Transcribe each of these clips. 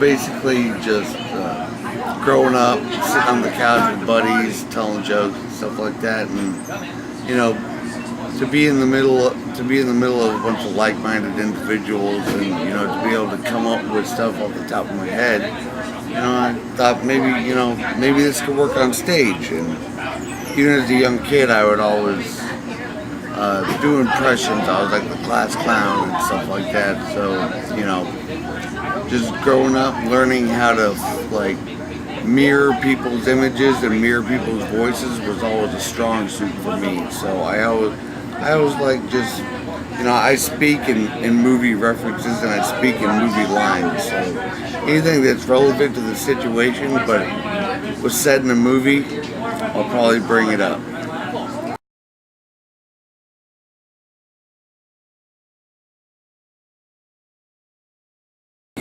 Basically, just growing up, sitting on the couch with buddies, telling jokes and stuff like that, and you know, to be in the middle of a bunch of like-minded individuals, and to be able to come up with stuff off the top of my head. I thought maybe this could work on stage, and even as a young kid, I would always do impressions. I was like the class clown and stuff like that. So, just growing up, learning how to like mirror people's images and mirror people's voices was always a strong suit for me. So I always like just, I speak in movie references and I speak in movie lines. So anything that's relevant to the situation, but was said in a movie, I'll probably bring it up.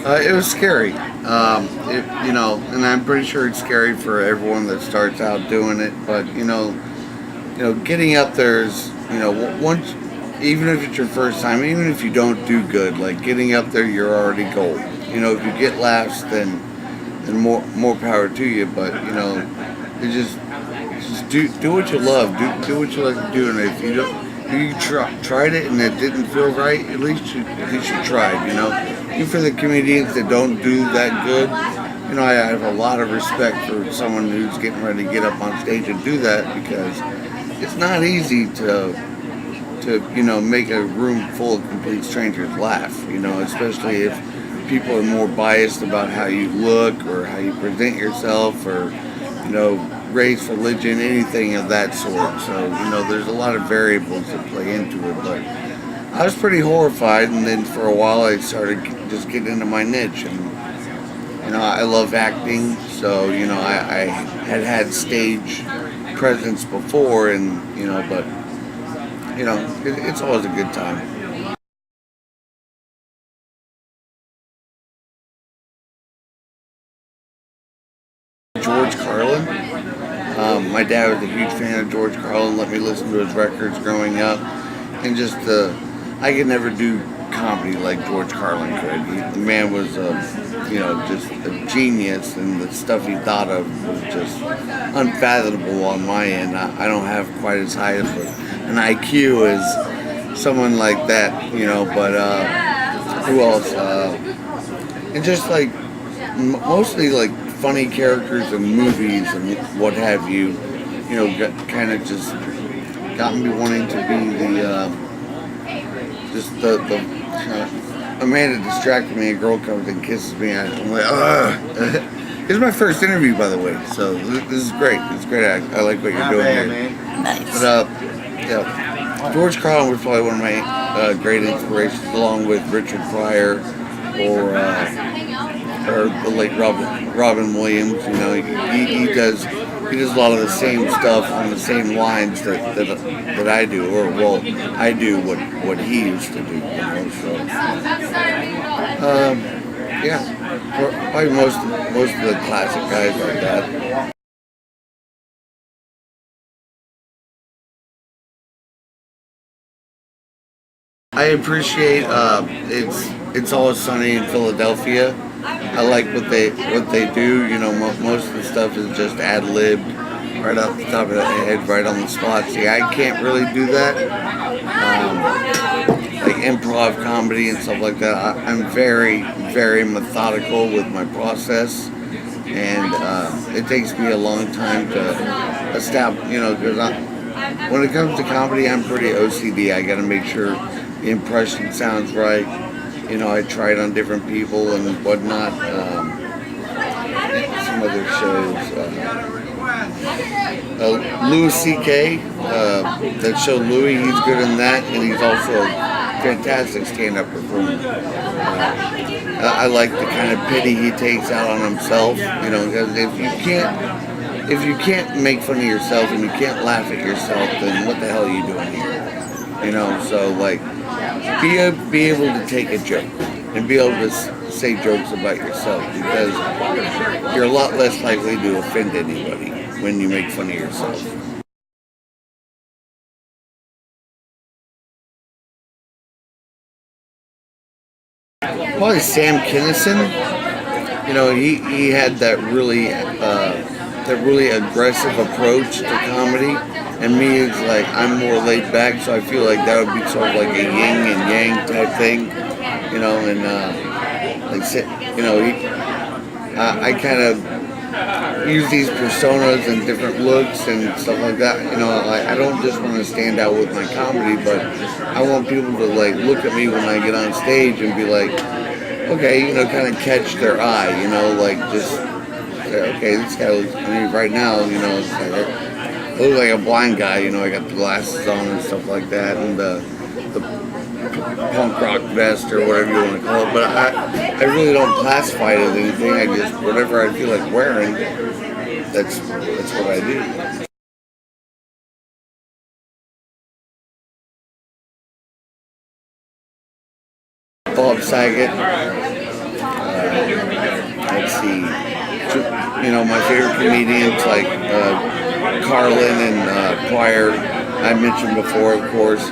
It was scary, and I'm pretty sure it's scary for everyone that starts out doing it. But getting up there is, once, even if it's your first time, even if you don't do good, like getting up there, you're already gold. If you get laughs, then more power to you. But it just do what you love, do what you like to do, and if you don't. If you tried it and it didn't feel right, at least you tried, Even for the comedians that don't do that good, I have a lot of respect for someone who's getting ready to get up on stage and do that, because it's not easy to make a room full of complete strangers laugh, especially if people are more biased about how you look or how you present yourself, or race, religion, anything of that sort. So, there's a lot of variables that play into it. But I was pretty horrified, and then for a while I started just getting into my niche. And, I love acting, so, I had stage presence before, and, but, it's always a good time. George Carlin. My dad was a huge fan of George Carlin, let me listen to his records growing up, and just I could never do comedy like George Carlin could. The man was, just a genius, and the stuff he thought of was just unfathomable on my end. I don't have quite as high of an IQ as someone like that, but who else? And just like, mostly like funny characters in movies and what have you, kind of just got me wanting to be a man that distracted me. A girl comes and kisses me, and I'm like, ugh. This is my first interview, by the way, so this is great. It's great. I like what you're doing here. Nice. But yeah, George Carlin was probably one of my great inspirations, along with Richard Pryor or the late Robin Williams. He does a lot of the same stuff on the same lines that I do, or well, I do what he used to do. So yeah, probably most of the classic guys like that. I appreciate it's Always Sunny in Philadelphia. I like what they do. Most of the stuff is just ad libbed, right off the top of the head, right on the spot. See, I can't really do that. Like improv comedy and stuff like that. I'm very, very methodical with my process, and it takes me a long time to establish. Because when it comes to comedy, I'm pretty OCD. I got to make sure the impression sounds right. I try it on different people and whatnot. Some other shows. Louis C.K. That show Louis, he's good in that, and he's also a fantastic stand-up performer. I like the kind of pity he takes out on himself. Because if you can't make fun of yourself and you can't laugh at yourself, then what the hell are you doing here? So like, be able to take a joke and be able to say jokes about yourself, because you're a lot less likely to offend anybody when you make fun of yourself. Probably Sam Kinison. he had that really aggressive approach to comedy, and me is like I'm more laid back, so I feel like that would be sort of like a yin and yang type thing, and I kind of use these personas and different looks and stuff like that. I don't just want to stand out with my comedy, but I want people to like look at me when I get on stage and be like, okay, kind of catch their eye, like just okay, this guy looks. I mean, right now, it's like, I look like a blind guy. I got the glasses on and stuff like that, and the punk rock vest or whatever you want to call it. But I really don't classify it as anything. I just whatever I feel like wearing, that's what I do. Bob Saget. Let's see. My favorite comedians like Carlin and Pryor. I mentioned before, of course.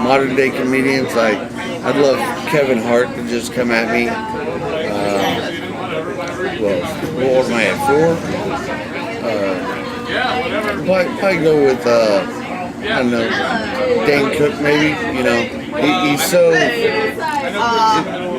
Modern day comedians like I'd love Kevin Hart to just come at me. What old am I at? 4? Probably go with I don't know, Dane Cook maybe.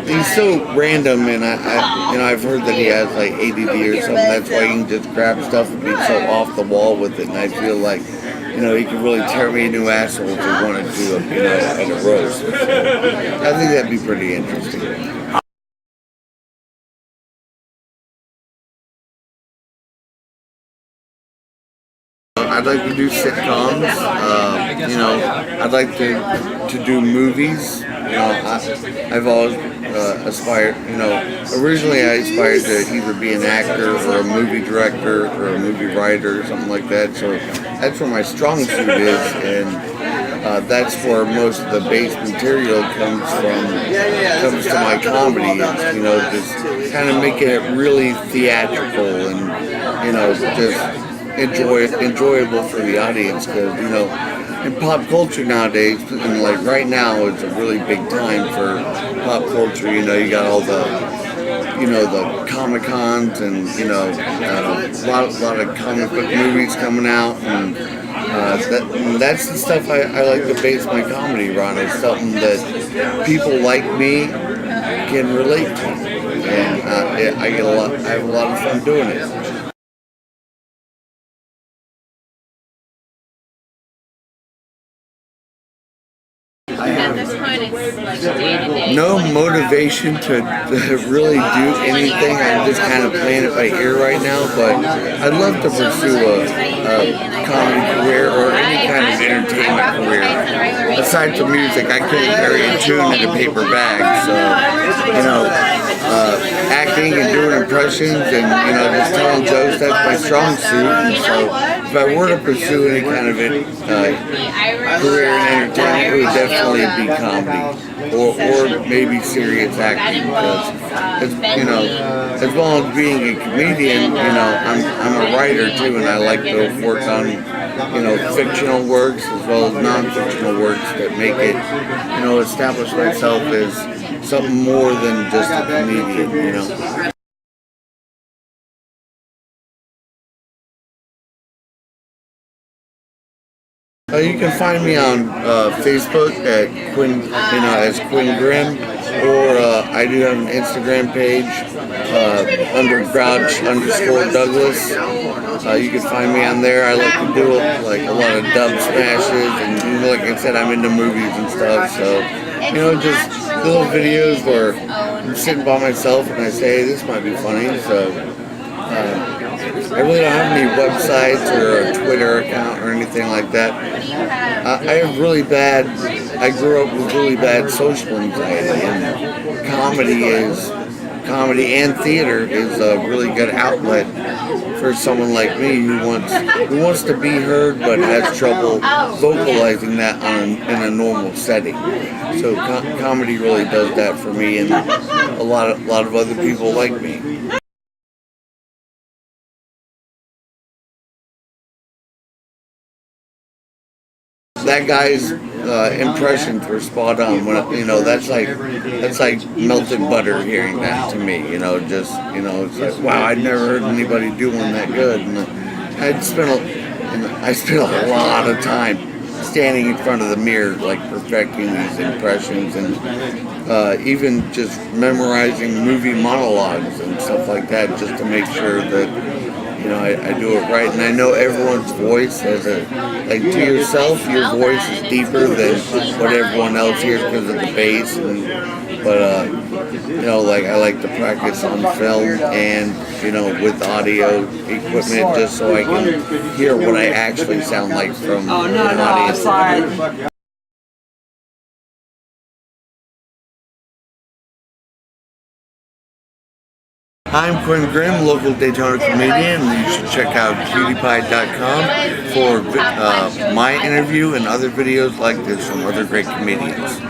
He's so random, and I've heard that he has like ADD or something. That's why he can just grab stuff and be so off the wall with it. And I feel like he could really tear me a new asshole if he wanted to, at a roast. I think that'd be pretty interesting. I'd like to do sitcoms. I'd like to do movies. I've always aspired. Originally I aspired to either be an actor or a movie director or a movie writer or something like that. So that's where my strong suit is, and that's where most of the base material comes to my comedy. Is just kind of making it really theatrical and just enjoyable for the audience, because in pop culture nowadays, and like right now, it's a really big time for pop culture. You got all the Comic Cons and a lot of comic book movies coming out, and that's the stuff I like to base my comedy around. It's something that people like me can relate to, and I have a lot of fun doing it. No motivation to really do anything. I'm just kind of playing it by ear right now, but I'd love to pursue a comedy career or any kind of entertainment career. Aside from music, I couldn't carry a tune in a paper bag, so acting and doing impressions and just telling jokes, that's my strong suit. And so if I were to pursue any kind of career in entertainment, it would definitely be comedy or maybe serious acting, because as well as being a comedian, I'm a writer too, and I like to work on fictional works as well as non-fictional works that make it establish myself as something more than just a comedian. You can find me on Facebook at Quinn, as Quinn Grimm, or I do have an Instagram page under Grouch_Douglas. You can find me on there. I like to do like a lot of dub smashes, and like I said, I'm into movies and stuff. So just little videos where I'm sitting by myself and I say, hey, this might be funny. So. I really don't have any websites or a Twitter account or anything like that. I grew up with really bad social anxiety, and comedy and theater is a really good outlet for someone like me who wants to be heard but has trouble vocalizing that in a normal setting. So comedy really does that for me, and a lot of other people like me. That guy's impressions were spot on. When you know, that's like melted butter hearing that to me. You know, just it's like, wow, I'd never heard anybody doing that good. And I spent a lot of time standing in front of the mirror, like perfecting these impressions, and even just memorizing movie monologues and stuff like that, just to make sure that I do it right. And I know everyone's voice has like to yourself, your voice is deeper than what everyone else hears because of the bass. But like I like to practice on film and with audio equipment, just so I can hear what I actually sound like from an audience. Sorry. I'm Quinn Grimm, local Daytona comedian, and you should check out cuties.com for my interview and other videos like this from other great comedians.